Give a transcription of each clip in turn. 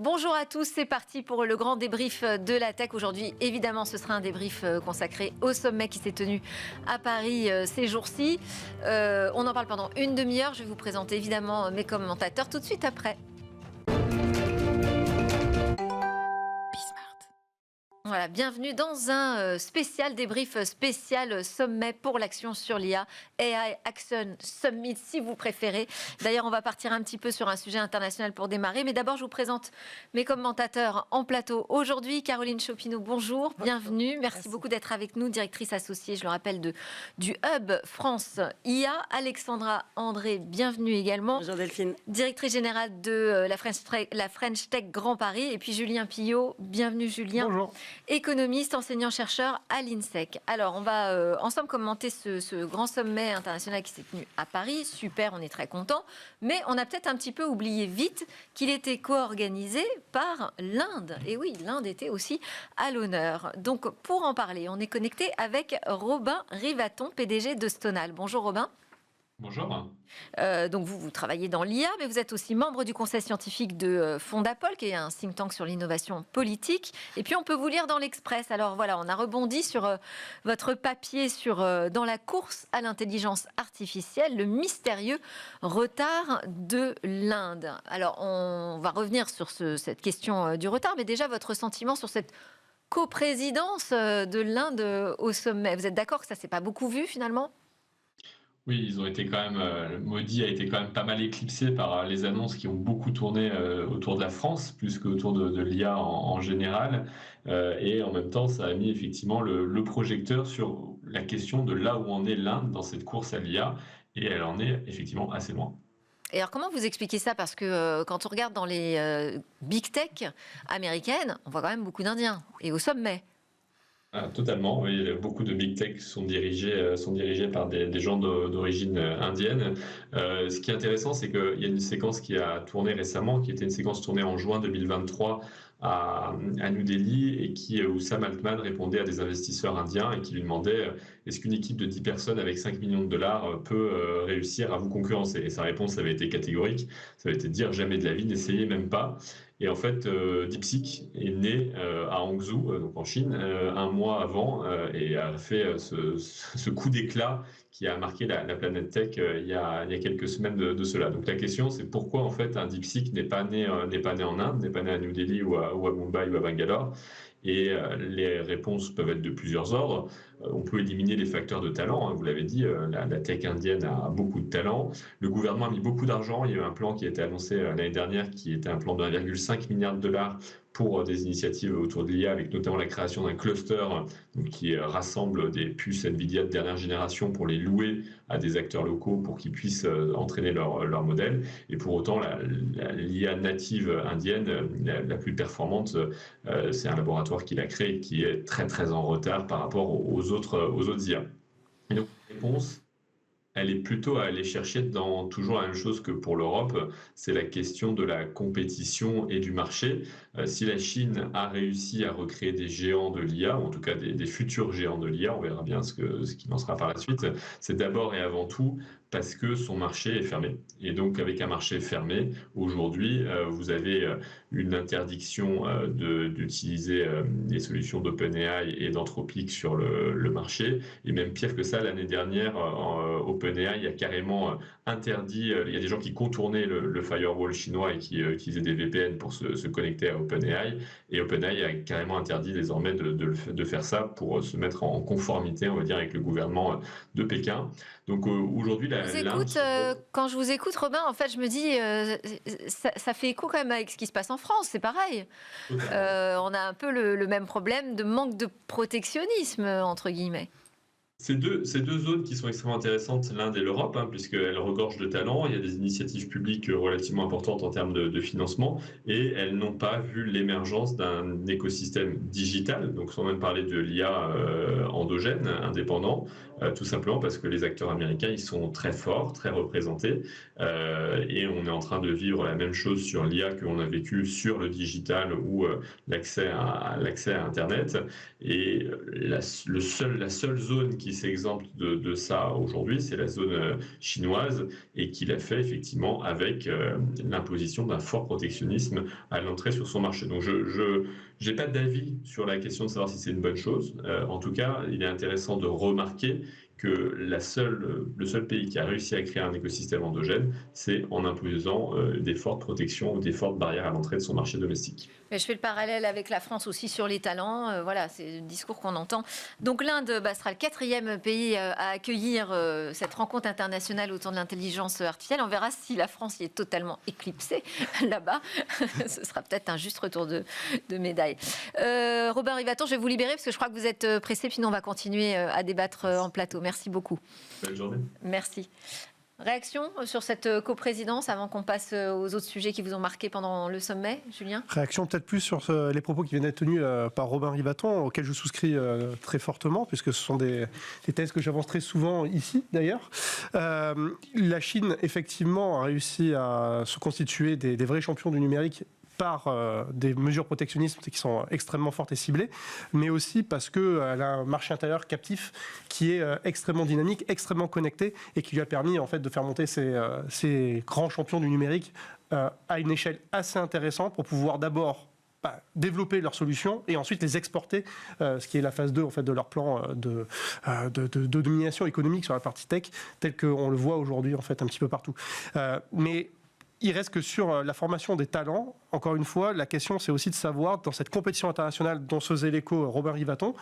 Bonjour à tous, c'est parti pour le grand débrief de la tech. Aujourd'hui, évidemment, ce sera un débrief consacré au sommet qui s'est tenu à Paris ces jours-ci. On en parle pendant une demi-heure. Je vais vous présenter évidemment mes commentateurs tout de suite après. Voilà, bienvenue dans un spécial débrief, spécial sommet pour l'action sur l'IA, AI Action Summit si vous préférez. D'ailleurs, on va partir un petit peu sur un sujet international pour démarrer. Mais d'abord, je vous présente mes commentateurs en plateau. Aujourd'hui, Caroline Chopineau, bonjour, bienvenue. Merci beaucoup d'être avec nous, directrice associée, je le rappelle, du Hub France IA. Alexandra André, bienvenue également. Bonjour Delphine. Directrice générale de la French Tech Grand Paris. Et puis Julien Pillot, bienvenue Julien. Bonjour. Économiste, enseignant-chercheur à l'INSEC. Alors, on va ensemble commenter ce grand sommet international qui s'est tenu à Paris. Super, on est très contents. Mais on a peut-être un petit peu oublié vite qu'il était co-organisé par l'Inde. Et oui, l'Inde était aussi à l'honneur. Donc, pour en parler, on est connecté avec Robin Rivaton, PDG de Stonal. Bonjour Robin. Bonjour. Donc vous travaillez dans l'IA, mais vous êtes aussi membre du conseil scientifique de Fondapol, qui est un think tank sur l'innovation politique. Et puis on peut vous lire dans l'Express. Alors voilà, on a rebondi sur votre papier dans la course à l'intelligence artificielle, le mystérieux retard de l'Inde. Alors on va revenir sur cette question du retard, mais déjà votre sentiment sur cette coprésidence de l'Inde au sommet. Vous êtes d'accord que ça s'est pas beaucoup vu finalement ? Oui, ils ont été quand même, Modi a été quand même pas mal éclipsé par les annonces qui ont beaucoup tourné autour de la France, plus qu'autour de l'IA en général. Et en même temps, ça a mis effectivement le projecteur sur la question de là où en est l'Inde dans cette course à l'IA. Et elle en est effectivement assez loin. Et alors, comment vous expliquez ça ? Parce que quand on regarde dans les big tech américaines, on voit quand même beaucoup d'Indiens, et au sommet. Ah, totalement, oui. Beaucoup de big tech sont dirigés par des gens d'origine indienne. Ce qui est intéressant, c'est qu'il y a une séquence qui a tourné récemment, qui était une séquence tournée en juin 2023 à New Delhi, et où Sam Altman répondait à des investisseurs indiens et qui lui demandaient est-ce qu'une équipe de 10 personnes avec 5 millions de dollars peut réussir à vous concurrencer ? Et sa réponse avait été catégorique, ça avait été dire jamais de la vie, n'essayez même pas. Et en fait, DeepSeek est né à Hangzhou, donc en Chine, un mois avant, et a fait ce coup d'éclat qui a marqué la planète tech il y a quelques semaines de cela. Donc la question, c'est pourquoi en fait un DeepSeek n'est pas né en Inde, n'est pas né à New Delhi ou à Mumbai ou à Bangalore. Et les réponses peuvent être de plusieurs ordres. On peut éliminer les facteurs de talent, hein, vous l'avez dit, la tech indienne a beaucoup de talent. Le gouvernement a mis beaucoup d'argent. Il y a eu un plan qui a été annoncé l'année dernière, qui était un plan de 1,5 milliard de dollars pour des initiatives autour de l'IA, avec notamment la création d'un cluster qui rassemble des puces NVIDIA de dernière génération pour les louer à des acteurs locaux pour qu'ils puissent entraîner leur modèle. Et pour autant, l'IA native indienne, la plus performante, c'est un laboratoire qui l'a créé, qui est très très en retard par rapport aux autres IA. Et donc, la réponse, elle est plutôt à aller chercher dans toujours la même chose que pour l'Europe, c'est la question de la compétition et du marché. Si la Chine a réussi à recréer des géants de l'IA, ou en tout cas des futurs géants de l'IA, on verra bien ce qu'il en sera par la suite, c'est d'abord et avant tout parce que son marché est fermé. Et donc avec un marché fermé, aujourd'hui, vous avez une interdiction d'utiliser des solutions d'OpenAI et d'Anthropic sur le marché. Et même pire que ça, l'année dernière, OpenAI a carrément interdit, il y a des gens qui contournaient le firewall chinois et qui utilisaient des VPN pour se connecter à OpenAI. Et OpenAI a carrément interdit désormais de faire ça pour se mettre en conformité, on va dire, avec le gouvernement de Pékin. Donc aujourd'hui, quand je vous écoute, Robin, en fait, je me dis, ça fait écho quand même avec ce qui se passe en France, c'est pareil. On a un peu le même problème de manque de protectionnisme, entre guillemets. Ces deux zones qui sont extrêmement intéressantes, l'Inde et l'Europe, hein, puisqu'elles regorgent de talents. Il y a des initiatives publiques relativement importantes en termes de financement, et elles n'ont pas vu l'émergence d'un écosystème digital, donc sans même parler de l'IA endogène, indépendant, tout simplement parce que les acteurs américains, ils sont très forts, très représentés, et on est en train de vivre la même chose sur l'IA qu'on a vécu sur le digital ou l'accès à Internet. Et la seule zone qui s'exempte de ça aujourd'hui, c'est la zone chinoise, et qui l'a fait effectivement avec l'imposition d'un fort protectionnisme à l'entrée sur son marché. Donc je n'ai pas d'avis sur la question de savoir si c'est une bonne chose. En tout cas, il est intéressant de remarquer que le seul pays qui a réussi à créer un écosystème endogène, c'est en imposant des fortes protections ou des fortes barrières à l'entrée de son marché domestique. Mais je fais le parallèle avec la France aussi sur les talents. Voilà, c'est le discours qu'on entend. Donc l'Inde sera le 4e pays à accueillir cette rencontre internationale autour de l'intelligence artificielle. On verra si la France y est totalement éclipsée là-bas. Ce sera peut-être un juste retour de médaille. Robin Rivaton, je vais vous libérer parce que je crois que vous êtes pressé. Puis nous, on va continuer à débattre en plateau. Merci beaucoup. Bonne journée. Merci. Réaction sur cette coprésidence avant qu'on passe aux autres sujets qui vous ont marqué pendant le sommet, Julien ? Réaction peut-être plus sur les propos qui viennent d'être tenus par Robin Rivaton, auxquels je souscris très fortement, puisque ce sont des thèses que j'avance très souvent ici d'ailleurs. La Chine, effectivement, a réussi à se constituer des vrais champions du numérique par des mesures protectionnistes qui sont extrêmement fortes et ciblées, mais aussi parce qu'elle a un marché intérieur captif qui est extrêmement dynamique, extrêmement connecté, et qui lui a permis en fait de faire monter ces grands champions du numérique à une échelle assez intéressante pour pouvoir d'abord développer leurs solutions et ensuite les exporter, ce qui est la phase 2 en fait, de leur plan de domination économique sur la partie tech, tel qu'on le voit aujourd'hui en fait, un petit peu partout. Mais il reste que sur la formation des talents, encore une fois, la question c'est aussi de savoir, dans cette compétition internationale dont se faisait l'écho Robin Rivaton,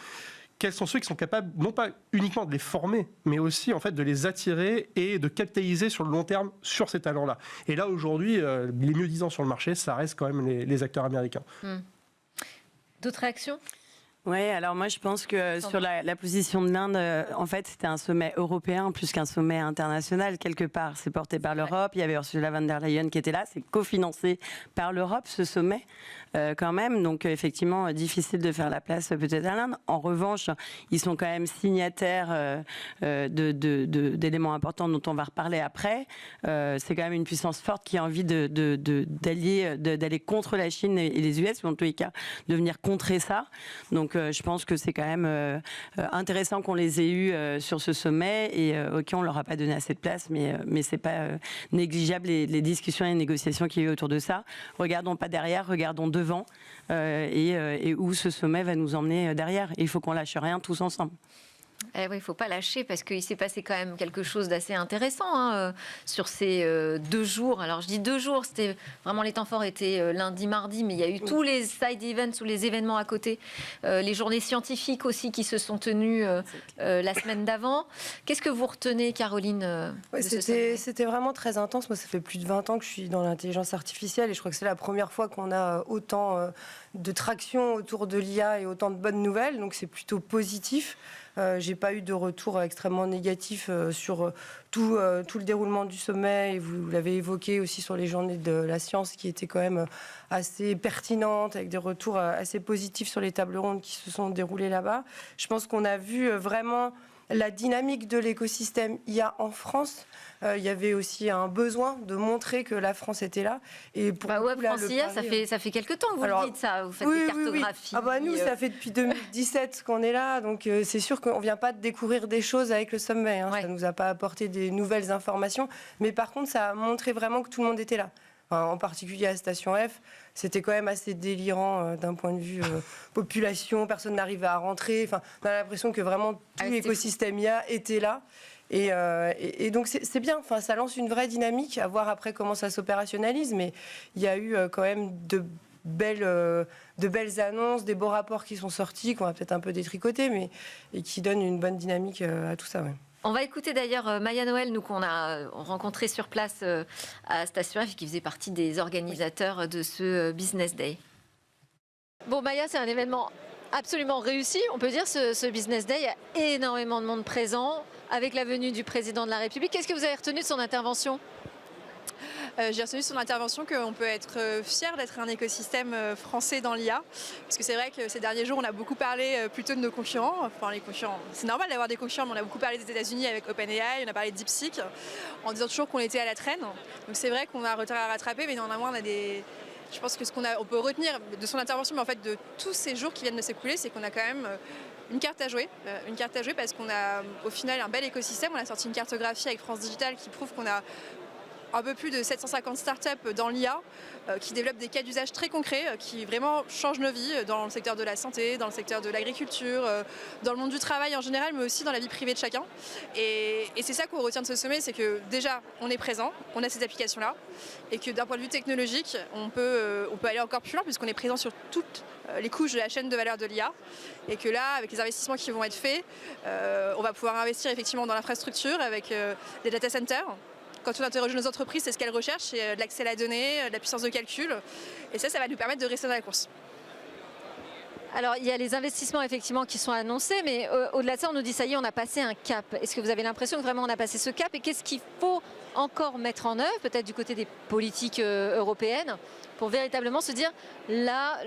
quels sont ceux qui sont capables, non pas uniquement de les former, mais aussi en fait, de les attirer et de capitaliser sur le long terme sur ces talents-là. Et là, aujourd'hui, les mieux-disants sur le marché, ça reste quand même les acteurs américains. D'autres réactions ? Oui, alors moi je pense que sur la position de l'Inde, en fait c'était un sommet européen plus qu'un sommet international quelque part. C'est porté par l'Europe, il y avait Ursula von der Leyen qui était là, c'est cofinancé par l'Europe ce sommet quand même. Donc effectivement difficile de faire la place peut-être à l'Inde. En revanche, ils sont quand même signataires d'éléments importants dont on va reparler après. C'est quand même une puissance forte qui a envie d'aller contre la Chine et les US, ou en tous les cas de venir contrer ça. Donc je pense que c'est quand même intéressant qu'on les ait eus sur ce sommet et ok, on leur a pas donné assez de place, mais c'est pas négligeable les discussions et les négociations qu'il y a eu autour de ça. Regardons pas derrière, regardons devant et où ce sommet va nous emmener derrière. Et il faut qu'on lâche rien tous ensemble. Oui, il ne faut pas lâcher parce qu'il s'est passé quand même quelque chose d'assez intéressant sur ces 2 jours. Alors je dis 2 jours, c'était vraiment les temps forts étaient lundi, mardi, mais il y a eu tous les side events ou les événements à côté, les journées scientifiques aussi qui se sont tenues la semaine d'avant. Qu'est-ce que vous retenez, Caroline C'était vraiment très intense. Moi, ça fait plus de 20 ans que je suis dans l'intelligence artificielle et je crois que c'est la première fois qu'on a autant de traction autour de l'IA et autant de bonnes nouvelles. Donc c'est plutôt positif. J'ai pas eu de retour extrêmement négatif sur tout le déroulement du sommet, et vous l'avez évoqué aussi sur les journées de la science qui étaient quand même assez pertinentes, avec des retours assez positifs sur les tables rondes qui se sont déroulées là-bas. Je pense qu'on a vu vraiment la dynamique de l'écosystème IA en France. Il y avait aussi un besoin de montrer que la France était là. Et pour France IA, ça fait quelques temps que vous le dites ça. Vous faites des cartographies. Oui. Nous, ça fait depuis 2017 qu'on est là. Donc c'est sûr qu'on ne vient pas de découvrir des choses avec le sommet. Ça ne nous a pas apporté des nouvelles informations. Mais par contre, ça a montré vraiment que tout le monde était là. En particulier à Station F, c'était quand même assez délirant d'un point de vue population. Personne n'arrivait à rentrer. Enfin, on a l'impression que vraiment tout l'écosystème IA était là. Et donc c'est bien, enfin, ça lance une vraie dynamique, à voir après comment ça s'opérationnalise, mais il y a eu quand même de belles annonces, des beaux rapports qui sont sortis, qu'on va peut-être un peu détricoter, et qui donnent une bonne dynamique à tout ça. Ouais. On va écouter d'ailleurs Maya Noël, nous qu'on a rencontré sur place à Station F, qui faisait partie des organisateurs de ce Business Day. Bon, Maya, c'est un événement absolument réussi, on peut dire, ce Business Day. Il y a énormément de monde présent, avec la venue du président de la République. Qu'est-ce que vous avez retenu de son intervention ? J'ai retenu son intervention qu'on peut être fier d'être un écosystème français dans l'IA. Parce que c'est vrai que ces derniers jours, on a beaucoup parlé plutôt de nos concurrents. Enfin, les concurrents, c'est normal d'avoir des concurrents, mais on a beaucoup parlé des États-Unis avec OpenAI, on a parlé de DeepSeek, en disant toujours qu'on était à la traîne. Donc c'est vrai qu'on a un retard à rattraper, mais néanmoins, on a des... Je pense que on peut retenir de son intervention, mais en fait de tous ces jours qui viennent de s'écouler, c'est qu'on a quand même une carte à jouer parce qu'on a au final un bel écosystème. On a sorti une cartographie avec France Digital qui prouve qu'on a un peu plus de 750 startups dans l'IA qui développent des cas d'usage très concrets qui vraiment changent nos vies dans le secteur de la santé, dans le secteur de l'agriculture, dans le monde du travail en général, mais aussi dans la vie privée de chacun. Et c'est ça qu'on retient de ce sommet, c'est que déjà, on est présent, on a ces applications-là, et que d'un point de vue technologique, on peut aller encore plus loin puisqu'on est présent sur toutes les couches de la chaîne de valeur de l'IA, et que là, avec les investissements qui vont être faits, on va pouvoir investir effectivement dans l'infrastructure avec des data centers. Quand on interroge nos entreprises, c'est ce qu'elles recherchent, c'est de l'accès à la donnée, de la puissance de calcul. Et ça va nous permettre de rester dans la course. Alors, il y a les investissements effectivement qui sont annoncés, mais au-delà de ça, on nous dit ça y est, on a passé un cap. Est-ce que vous avez l'impression que vraiment on a passé ce cap? Et qu'est-ce qu'il faut encore mettre en œuvre, peut-être du côté des politiques européennes, pour véritablement se dire, là,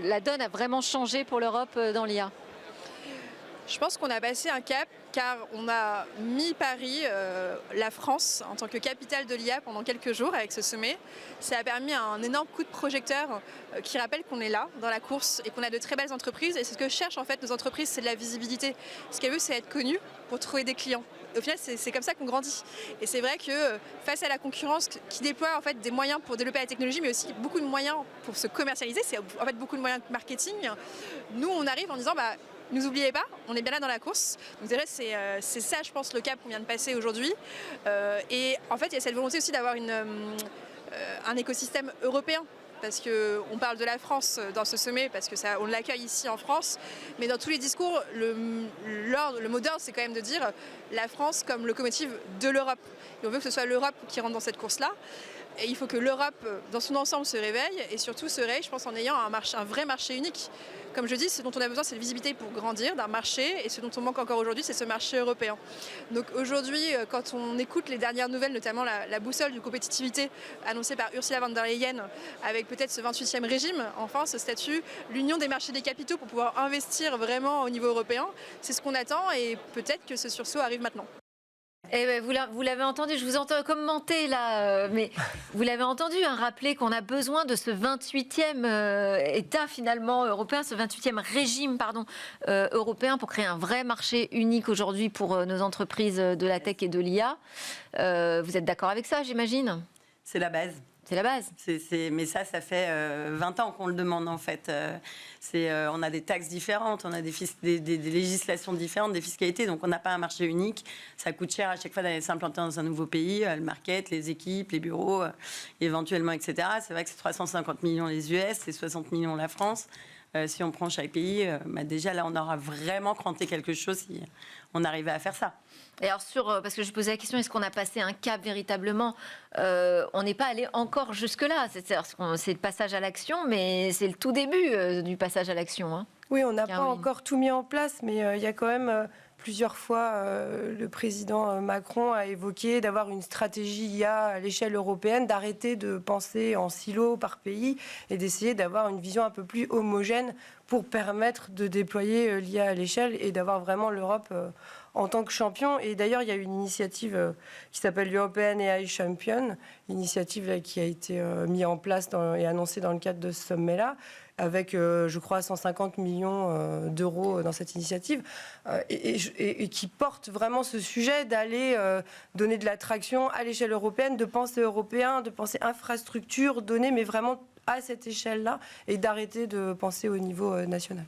la donne a vraiment changé pour l'Europe dans l'IA? Je pense qu'on a passé un cap car on a mis Paris, la France, en tant que capitale de l'IA pendant quelques jours avec ce sommet. Ça a permis un énorme coup de projecteur qui rappelle qu'on est là, dans la course, et qu'on a de très belles entreprises. Et c'est ce que cherchent en fait nos entreprises, c'est de la visibilité. Ce qu'elles veulent, c'est être connues pour trouver des clients. Au final, c'est comme ça qu'on grandit. Et c'est vrai que face à la concurrence qui déploie en fait des moyens pour développer la technologie, mais aussi beaucoup de moyens pour se commercialiser, c'est en fait beaucoup de moyens de marketing. Nous, on arrive en disant, nous oubliez pas, on est bien là dans la course. Donc déjà, c'est ça, je pense, le cap qu'on vient de passer aujourd'hui. Et en fait, il y a cette volonté aussi d'avoir un écosystème européen. Parce qu'on parle de la France dans ce sommet, parce qu'on l'accueille ici en France. Mais dans tous les discours, le mot d'ordre, c'est quand même de dire la France comme locomotive de l'Europe. Et on veut que ce soit l'Europe qui rentre dans cette course-là. Et il faut que l'Europe, dans son ensemble, se réveille, et surtout se réveille, je pense, en ayant un vrai marché unique. Comme je dis, ce dont on a besoin, c'est de visibilité pour grandir d'un marché, et ce dont on manque encore aujourd'hui, c'est ce marché européen. Donc aujourd'hui, quand on écoute les dernières nouvelles, notamment la boussole de compétitivité annoncée par Ursula von der Leyen, avec peut-être ce 28e régime, enfin ce statut, l'union des marchés des capitaux pour pouvoir investir vraiment au niveau européen, c'est ce qu'on attend, et peut-être que ce sursaut arrive maintenant. Eh ben, vous l'avez entendu, je vous entends commenter là, mais vous l'avez entendu, rappeler qu'on a besoin de ce 28e État finalement européen, ce 28e régime européen pour créer un vrai marché unique aujourd'hui pour nos entreprises de la tech et de l'IA. Vous êtes d'accord avec ça, j'imagine? C'est la base. C'est la base. Mais ça fait 20 ans qu'on le demande en fait. On a des taxes différentes, on a des législations différentes, des fiscalités, donc on n'a pas un marché unique. Ça coûte cher à chaque fois d'aller s'implanter dans un nouveau pays, le market, les équipes, les bureaux, éventuellement, etc. C'est vrai que c'est 350 millions les US, c'est 60 millions la France. Si on prend chaque pays, déjà là on aura vraiment cranté quelque chose si on arrivait à faire ça. Et alors parce que je posais la question, est-ce qu'on a passé un cap véritablement? On n'est pas allé encore jusque-là. C'est le passage à l'action, mais c'est le tout début du passage à l'action. Hein. Oui, on n'a pas encore tout mis en place, mais il y a quand même plusieurs fois, le président Macron a évoqué d'avoir une stratégie IA à l'échelle européenne, d'arrêter de penser en silo par pays et d'essayer d'avoir une vision un peu plus homogène pour permettre de déployer l'IA à l'échelle et d'avoir vraiment l'Europe en tant que champion. Et d'ailleurs, il y a une initiative qui s'appelle European AI Champion, initiative qui a été mise en place et annoncée dans le cadre de ce sommet-là, avec, je crois, 150 millions d'euros dans cette initiative, et qui porte vraiment ce sujet d'aller donner de l'attraction à l'échelle européenne, de penser européen, de penser infrastructure, données, mais vraiment à cette échelle-là, et d'arrêter de penser au niveau national.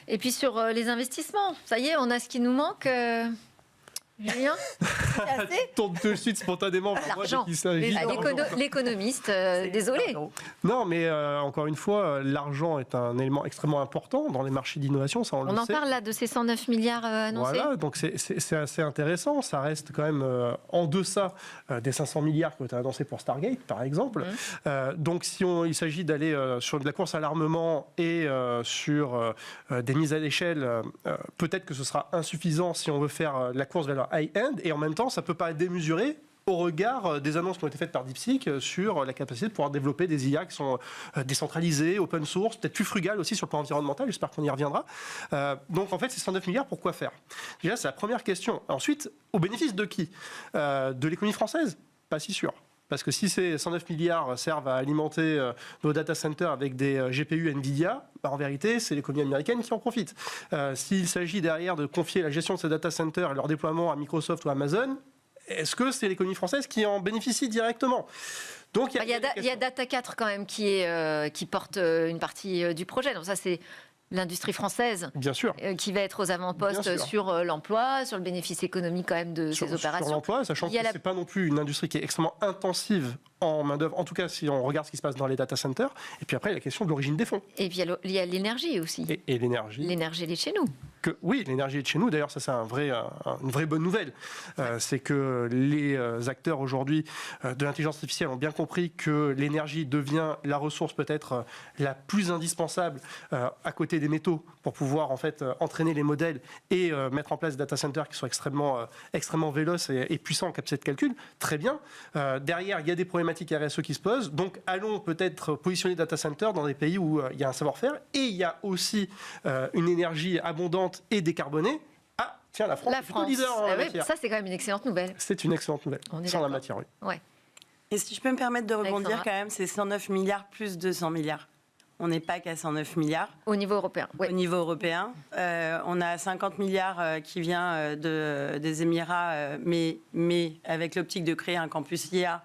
Et puis sur les investissements, ça y est, on a ce qui nous manque. Julien, tourne tout de suite spontanément. L'argent. L'économiste, désolé. Non, mais encore une fois, l'argent est un élément extrêmement important dans les marchés d'innovation, ça on le sait. On en parle là de ces 109 milliards annoncés. Voilà, donc c'est assez intéressant. Ça reste quand même en deçà des 500 milliards qui ont été annoncés pour Stargate, par exemple. Donc si il s'agit d'aller sur de la course à l'armement et sur des mises à l'échelle, peut-être que ce sera insuffisant si on veut faire la course vers la high-end, et en même temps, ça peut pas être démesuré au regard des annonces qui ont été faites par DeepSeek sur la capacité de pouvoir développer des IA qui sont décentralisées, open source, peut-être plus frugales aussi sur le plan environnemental, j'espère qu'on y reviendra. Donc en fait, ces 109 milliards, pourquoi faire? Déjà, c'est la première question. Ensuite, au bénéfice de qui? De l'économie française? Pas si sûr. Parce que si ces 109 milliards servent à alimenter nos data centers avec des GPU NVIDIA, en vérité, c'est l'économie américaine qui en profite. S'il s'agit derrière de confier la gestion de ces data centers et leur déploiement à Microsoft ou Amazon, est-ce que c'est l'économie française qui en bénéficie directement ? Donc, il y a Data 4 quand même qui porte une partie du projet. Donc ça, c'est l'industrie française, bien sûr, qui va être aux avant-postes sur l'emploi, sur le bénéfice économique quand même de ces opérations. Sur l'emploi, sachant que c'est pas non plus une industrie qui est extrêmement intensive en main-d'œuvre, en tout cas si on regarde ce qui se passe dans les data centers. Et puis après, il y a la question de l'origine des fonds. Et puis il y a l'énergie aussi. Et l'énergie. L'énergie, elle est chez nous. Oui, l'énergie est de chez nous. D'ailleurs, ça, c'est une vraie bonne nouvelle. C'est que les acteurs aujourd'hui de l'intelligence artificielle ont bien compris que l'énergie devient la ressource peut-être la plus indispensable à côté des métaux pour pouvoir en fait entraîner les modèles et mettre en place des data centers qui sont extrêmement véloces et puissants en capacité de calcul. Très bien. Derrière, il y a des problématiques RSE qui se posent. Donc, allons peut-être positionner des data centers dans des pays où il y a un savoir-faire et il y a aussi une énergie abondante et décarbonée. Ah, tiens, la France est plutôt leader en la matière. Ça, c'est quand même une excellente nouvelle. C'est une excellente nouvelle. Sur la matière, oui. Ouais. Et si je peux me permettre de rebondir quand même, c'est 109 milliards plus 200 milliards. On n'est pas qu'à 109 milliards. Au niveau européen, oui. Au niveau européen. On a 50 milliards qui vient des Émirats, mais avec l'optique de créer un campus IA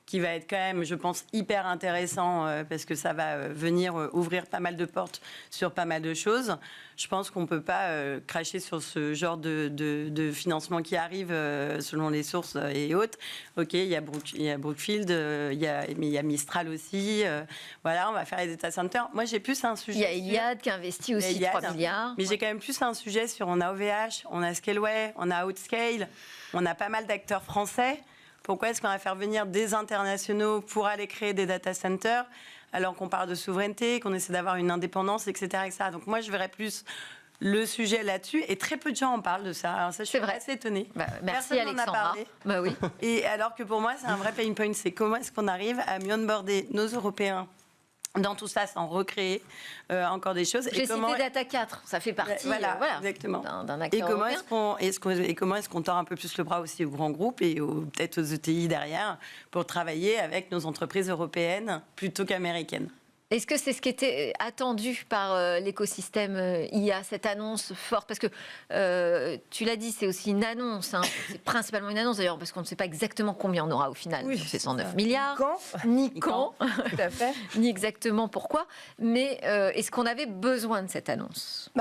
qui va être quand même, je pense, hyper intéressant parce que ça va venir ouvrir pas mal de portes sur pas mal de choses. Je pense qu'on ne peut pas cracher sur ce genre de financement qui arrive selon les sources et autres. OK, il y a Brookfield, mais il y a Mistral aussi. Voilà, on va faire les data centers. Moi, j'ai plus un sujet... Il y a Iliad qui investit aussi 3 milliards. Mais j'ai quand même plus un sujet sur... On a OVH, on a Scaleway, on a Outscale, on a pas mal d'acteurs français. Pourquoi est-ce qu'on va faire venir des internationaux pour aller créer des data centers alors qu'on parle de souveraineté, qu'on essaie d'avoir une indépendance, etc., etc. Donc moi, je verrais plus le sujet là-dessus. Et très peu de gens en parlent de ça. Alors ça, je suis assez étonnée. Merci Alexandra. Oui. Et alors que pour moi, c'est un vrai pain point. C'est comment est-ce qu'on arrive à mieux onboarder nos Européens dans tout ça, sans recréer encore des choses. J'ai cité Data 4, ça fait partie exactement. d'un acteur européen. Et comment est-ce qu'on tord un peu plus le bras aussi aux grands groupes et peut-être aux ETI derrière pour travailler avec nos entreprises européennes plutôt qu'américaines. Est-ce que c'est ce qui était attendu par l'écosystème IA, cette annonce forte ? Parce que tu l'as dit, c'est aussi une annonce. C'est principalement une annonce d'ailleurs, parce qu'on ne sait pas exactement combien on aura au final. Oui, c'est 109 milliards. Ni quand. Tout à fait. Ni exactement pourquoi. Mais est-ce qu'on avait besoin de cette annonce ?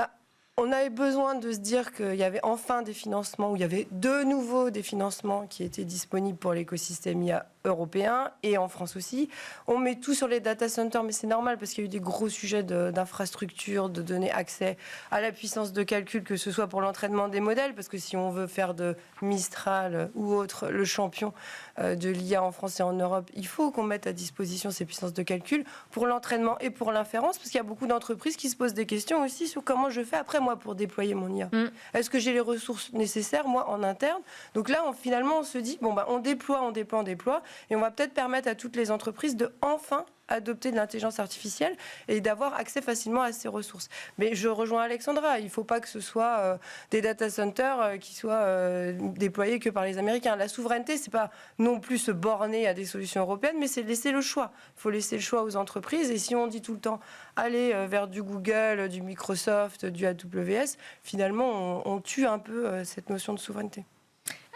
On avait besoin de se dire qu'il y avait enfin des financements, ou il y avait de nouveau des financements qui étaient disponibles pour l'écosystème IA européen et en France aussi. On met tout sur les data centers, mais c'est normal parce qu'il y a eu des gros sujets d'infrastructure, de donner accès à la puissance de calcul, que ce soit pour l'entraînement des modèles, parce que si on veut faire de Mistral ou autre le champion de l'IA en France et en Europe, il faut qu'on mette à disposition ces puissances de calcul pour l'entraînement et pour l'inférence, parce qu'il y a beaucoup d'entreprises qui se posent des questions aussi sur comment je fais après moi pour déployer mon IA. Est-ce que j'ai les ressources nécessaires, moi, en interne ? Donc là, finalement, on se dit, on déploie, et on va peut-être permettre à toutes les entreprises de enfin adopter de l'intelligence artificielle et d'avoir accès facilement à ces ressources. Mais je rejoins Alexandra, il ne faut pas que ce soit des data centers qui soient déployés que par les Américains. La souveraineté, ce n'est pas non plus se borner à des solutions européennes, mais c'est laisser le choix. Il faut laisser le choix aux entreprises, et si on dit tout le temps aller vers du Google, du Microsoft, du AWS, finalement on tue un peu cette notion de souveraineté.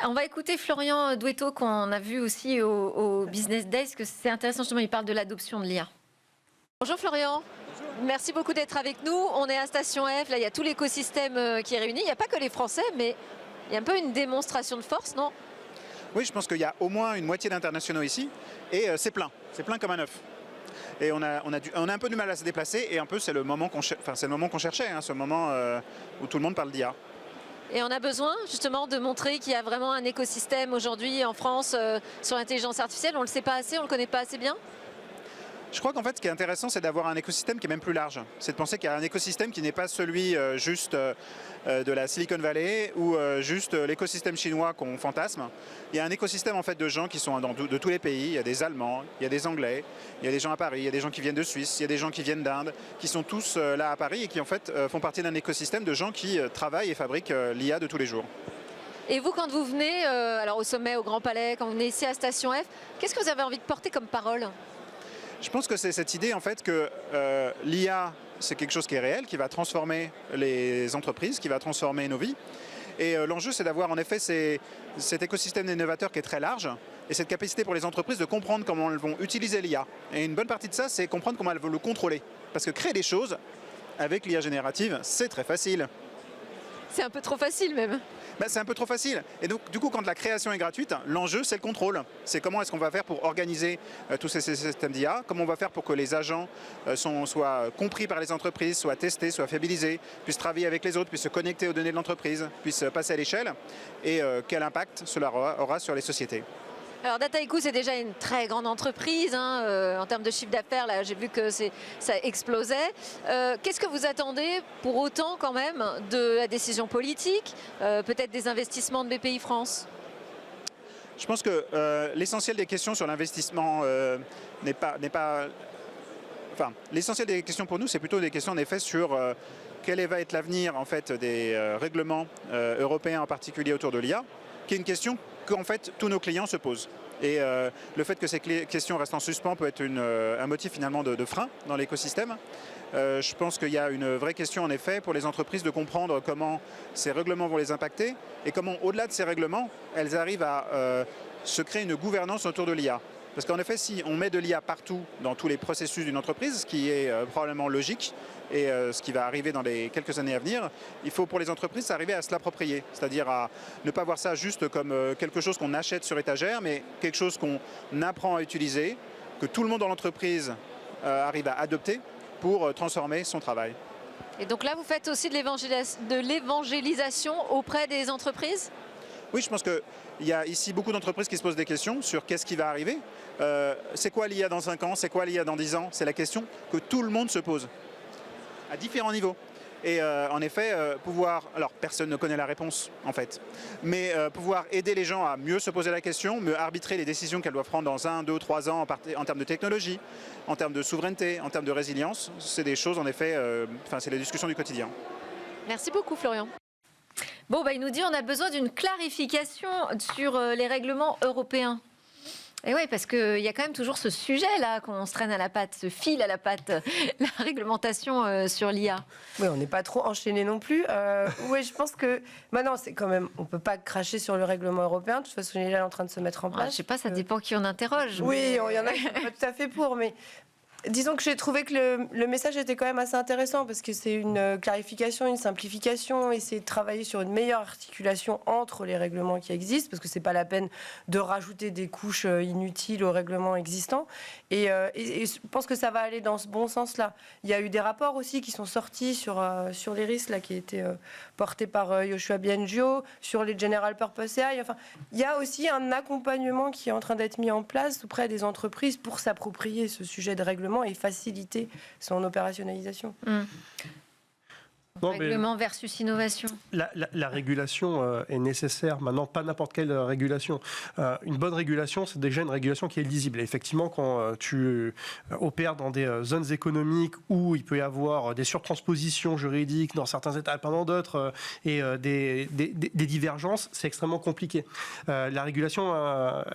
On va écouter Florian Douetto, qu'on a vu aussi au Business Days, parce que c'est intéressant, justement, il parle de l'adoption de l'IA. Bonjour Florian. Bonjour. Merci beaucoup d'être avec nous. On est à Station F, là il y a tout l'écosystème qui est réuni. Il n'y a pas que les Français, mais il y a un peu une démonstration de force, non ? Oui, je pense qu'il y a au moins une moitié d'internationaux ici, et c'est plein comme un œuf. Et on a un peu du mal à se déplacer, et un peu c'est le moment qu'on cherchait, ce moment où tout le monde parle d'IA. Et on a besoin justement de montrer qu'il y a vraiment un écosystème aujourd'hui en France sur l'intelligence artificielle. On ne le sait pas assez, on ne le connaît pas assez bien. Je crois qu'en fait, ce qui est intéressant, c'est d'avoir un écosystème qui est même plus large. C'est de penser qu'il y a un écosystème qui n'est pas celui juste de la Silicon Valley ou juste l'écosystème chinois qu'on fantasme. Il y a un écosystème en fait de gens qui sont de tous les pays. Il y a des Allemands, il y a des Anglais, il y a des gens à Paris, il y a des gens qui viennent de Suisse, il y a des gens qui viennent d'Inde, qui sont tous là à Paris et qui en fait font partie d'un écosystème de gens qui travaillent et fabriquent l'IA de tous les jours. Et vous, quand vous venez alors au sommet, au Grand Palais, quand vous venez ici à Station F, qu'est-ce que vous avez envie de porter comme parole? Je pense que c'est cette idée en fait que l'IA, c'est quelque chose qui est réel, qui va transformer les entreprises, qui va transformer nos vies. Et l'enjeu, c'est d'avoir en effet cet écosystème d'innovateurs qui est très large et cette capacité pour les entreprises de comprendre comment elles vont utiliser l'IA. Et une bonne partie de ça, c'est comprendre comment elles vont le contrôler. Parce que créer des choses avec l'IA générative, c'est très facile. C'est un peu trop facile même. C'est un peu trop facile. Et donc, du coup, quand la création est gratuite, l'enjeu, c'est le contrôle. C'est comment est-ce qu'on va faire pour organiser tous ces systèmes d'IA, comment on va faire pour que les agents soient compris par les entreprises, soient testés, soient fiabilisés, puissent travailler avec les autres, puissent se connecter aux données de l'entreprise, puissent passer à l'échelle, et quel impact cela aura sur les sociétés. Alors Dataiku, c'est déjà une très grande entreprise en termes de chiffre d'affaires. Là, j'ai vu que ça explosait. Qu'est-ce que vous attendez pour autant quand même de la décision politique, peut-être des investissements de BPI France? Je pense que l'essentiel des questions sur l'investissement n'est pas... Enfin, l'essentiel des questions pour nous, c'est plutôt des questions en effet sur quel va être l'avenir en fait des règlements européens en particulier autour de l'IA, qui est une question qu'en fait tous nos clients se posent. Et le fait que ces questions restent en suspens peut être un motif finalement de frein dans l'écosystème. Je pense qu'il y a une vraie question en effet pour les entreprises de comprendre comment ces règlements vont les impacter et comment au-delà de ces règlements, elles arrivent à se créer une gouvernance autour de l'IA. Parce qu'en effet, si on met de l'IA partout dans tous les processus d'une entreprise, ce qui est probablement logique et ce qui va arriver dans les quelques années à venir, il faut pour les entreprises arriver à se l'approprier, c'est-à-dire à ne pas voir ça juste comme quelque chose qu'on achète sur étagère, mais quelque chose qu'on apprend à utiliser, que tout le monde dans l'entreprise arrive à adopter pour transformer son travail. Et donc là, vous faites aussi de l'évangélisation auprès des entreprises? Oui, je pense qu'il y a ici beaucoup d'entreprises qui se posent des questions sur qu'est-ce qui va arriver. C'est quoi l'IA dans 5 ans? C'est quoi l'IA dans 10 ans? C'est la question que tout le monde se pose, à différents niveaux. Et en effet, pouvoir... Alors, personne ne connaît la réponse, en fait. Mais pouvoir aider les gens à mieux se poser la question, mieux arbitrer les décisions qu'elles doivent prendre dans 1, 2, 3 ans en termes de technologie, en termes de souveraineté, en termes de résilience, c'est des choses, en effet... c'est les discussions du quotidien. Merci beaucoup, Florian. Bon, il nous dit on a besoin d'une clarification sur les règlements européens. Et oui, parce qu'il y a quand même toujours ce sujet-là qu'on se traîne à la patte, ce fil à la patte, la réglementation sur l'IA. Oui, on n'est pas trop enchaîné non plus. Oui, je pense que maintenant, c'est quand même, on ne peut pas cracher sur le règlement européen. De toute façon, il est là en train de se mettre en place. Je ne sais pas, ça dépend qui on interroge. Oui, il y en a qui ne sont pas tout à fait pour, mais... Disons que j'ai trouvé que le message était quand même assez intéressant parce que c'est une clarification, une simplification, essayer de travailler sur une meilleure articulation entre les règlements qui existent parce que c'est pas la peine de rajouter des couches inutiles aux règlements existants. Et je pense que ça va aller dans ce bon sens-là. Il y a eu des rapports aussi qui sont sortis sur les risques là, qui étaient portés par Yoshua Bengio, sur les General Purpose AI. Enfin, il y a aussi un accompagnement qui est en train d'être mis en place auprès des entreprises pour s'approprier ce sujet de règlement et faciliter son opérationnalisation. Règlement versus innovation. La régulation est nécessaire. Maintenant, pas n'importe quelle régulation. Une bonne régulation, c'est déjà une régulation qui est lisible. Et effectivement, quand tu opères dans des zones économiques où il peut y avoir des surtranspositions juridiques dans certains États, pas dans d'autres, et des divergences, c'est extrêmement compliqué. La régulation,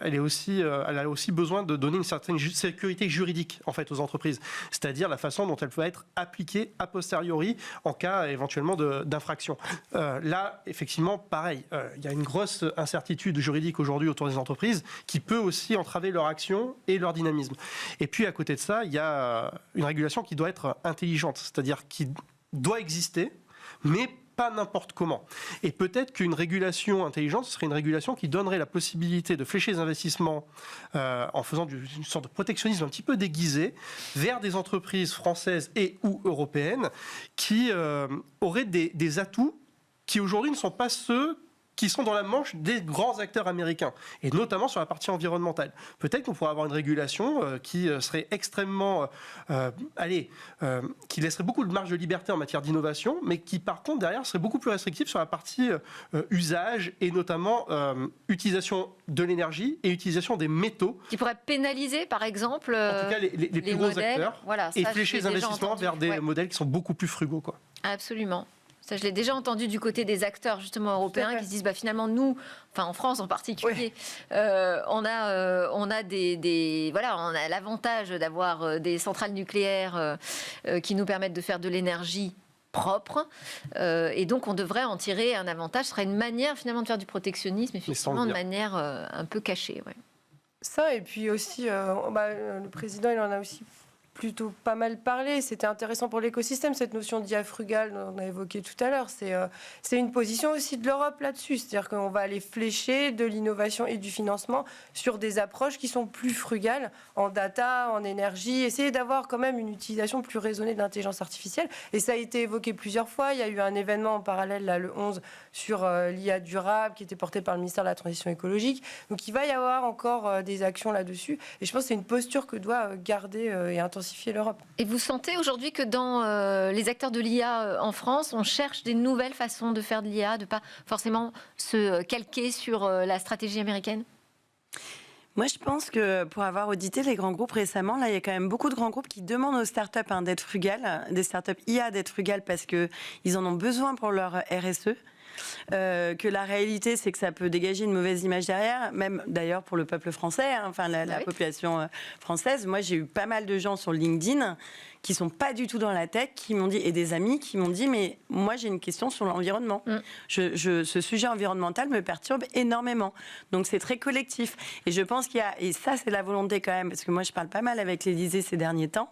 elle a aussi besoin de donner une certaine sécurité juridique en fait aux entreprises. C'est-à-dire la façon dont elle peut être appliquée a posteriori en cas éventuellement d'infraction. Là, effectivement, pareil, il y a une grosse incertitude juridique aujourd'hui autour des entreprises qui peut aussi entraver leur action et leur dynamisme. Et puis, à côté de ça, il y a une régulation qui doit être intelligente, c'est-à-dire qui doit exister, mais pas n'importe comment. Et peut-être qu'une régulation intelligente, ce serait une régulation qui donnerait la possibilité de flécher les investissements en faisant une sorte de protectionnisme un petit peu déguisé vers des entreprises françaises et ou européennes qui auraient des atouts qui aujourd'hui ne sont pas ceux qui sont dans la manche des grands acteurs américains, et notamment sur la partie environnementale. Peut-être qu'on pourrait avoir une régulation qui serait extrêmement... qui laisserait beaucoup de marge de liberté en matière d'innovation, mais qui, par contre, derrière, serait beaucoup plus restrictive sur la partie usage, et notamment utilisation de l'énergie et utilisation des métaux. Qui pourrait pénaliser, par exemple, en tout cas, les plus gros modèles, acteurs, voilà, et flécher les investissements vers des modèles qui sont beaucoup plus frugaux, quoi. Absolument. Ça, je l'ai déjà entendu du côté des acteurs justement européens qui se disent finalement nous, enfin en France en particulier, on a l'avantage d'avoir des centrales nucléaires qui nous permettent de faire de l'énergie propre, et donc on devrait en tirer un avantage. Ce serait une manière finalement de faire du protectionnisme, effectivement, de manière un peu cachée. Ouais. Ça, et puis aussi, le président, il en a aussi plutôt pas mal parlé. C'était intéressant pour l'écosystème, cette notion d'IA frugale dont on a évoqué tout à l'heure. C'est une position aussi de l'Europe là-dessus. C'est-à-dire qu'on va aller flécher de l'innovation et du financement sur des approches qui sont plus frugales en data, en énergie, essayer d'avoir quand même une utilisation plus raisonnée de l'intelligence artificielle. Et ça a été évoqué plusieurs fois. Il y a eu un événement en parallèle, là, le 11, sur l'IA durable, qui était porté par le ministère de la Transition écologique. Donc il va y avoir encore des actions là-dessus. Et je pense que c'est une posture que doit garder et intensifier l'Europe. Et vous sentez aujourd'hui que dans les acteurs de l'IA en France, on cherche des nouvelles façons de faire de l'IA, de ne pas forcément se calquer sur la stratégie américaine ? Moi, je pense que pour avoir audité les grands groupes récemment, là, il y a quand même beaucoup de grands groupes qui demandent aux startups d'être frugales, des startups IA d'être frugales parce qu'ils en ont besoin pour leur RSE. Que la réalité, c'est que ça peut dégager une mauvaise image derrière, même d'ailleurs pour le peuple français, la population française. Moi, j'ai eu pas mal de gens sur LinkedIn qui sont pas du tout dans la tech, qui m'ont dit, et des amis qui m'ont dit, mais moi j'ai une question sur l'environnement. Ce sujet environnemental me perturbe énormément. Donc c'est très collectif. Et je pense qu'il y a, et ça c'est la volonté quand même, parce que moi je parle pas mal avec l'Élysée ces derniers temps,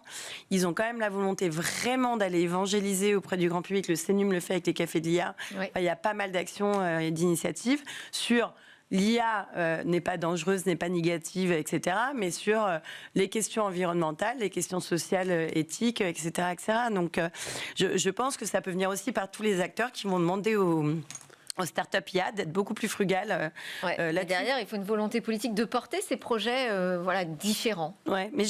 ils ont quand même la volonté vraiment d'aller évangéliser auprès du grand public. Le CNUM le fait avec les cafés de l'IA. Oui. Il y a pas mal d'actions et d'initiatives sur l'IA n'est pas dangereuse, n'est pas négative, etc. Mais sur les questions environnementales, les questions sociales, éthiques, etc. etc. Donc je pense que ça peut venir aussi par tous les acteurs qui vont demander aux startups IA d'être beaucoup plus frugales. Là derrière, il faut une volonté politique de porter ces projets différents. Ouais, mais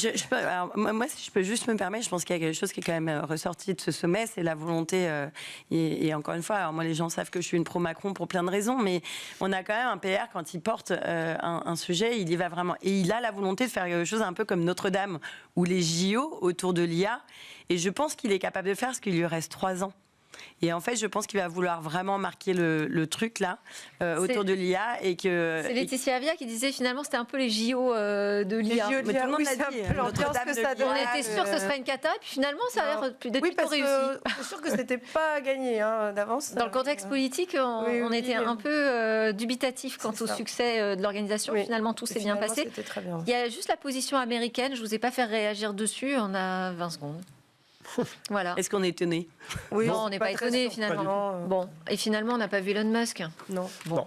moi, si je peux juste me permettre, je pense qu'il y a quelque chose qui est quand même ressorti de ce sommet, c'est la volonté, et encore une fois, alors moi les gens savent que je suis une pro-Macron pour plein de raisons, mais on a quand même un PR, quand il porte un sujet, il y va vraiment. Et il a la volonté de faire quelque chose un peu comme Notre-Dame ou les JO autour de l'IA, et je pense qu'il est capable de faire parce qu'il lui reste 3 ans. Et en fait, je pense qu'il va vouloir vraiment marquer le truc là autour de l'IA et que. C'est Laetitia Avia qui disait finalement c'était un peu les JO de l'IA. Les JO de l'IA, tout le monde l'a dit. On était sûr que ce serait une cata, puis finalement ça a l'air d'être plutôt réussi. C'est sûr que c'était pas gagné d'avance. Dans le contexte politique, on était un peu dubitatif quant au succès de l'organisation. Finalement, tout s'est bien passé. Très bien. Il y a juste la position américaine. Je vous ai pas fait réagir dessus. On a 20 secondes. Voilà. Est-ce qu'on est étonné? Oui, non, on n'est pas étonné finalement. Bon, et finalement, on n'a pas vu Elon Musk. Non. Bon. Non.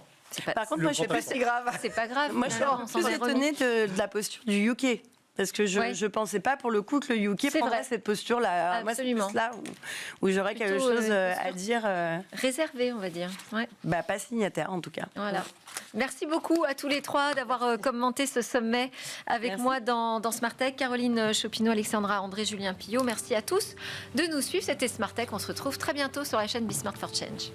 Par contre, moi, je suis pas si grave. C'est pas grave. Moi, je suis plus étonnée de la posture du UK. Parce que je pensais pas pour le coup que le UK prendrait cette posture-là. Absolument. Moi, c'est là où j'aurais quelque chose à dire. Réservé, on va dire. Ouais. Pas signataire, en tout cas. Voilà. Merci beaucoup à tous les trois d'avoir commenté ce sommet avec moi dans Smart Tech. Caroline Chopineau, Alexandra André, Julien Pillot. Merci à tous de nous suivre. C'était Smart Tech. On se retrouve très bientôt sur la chaîne Be Smart for Change.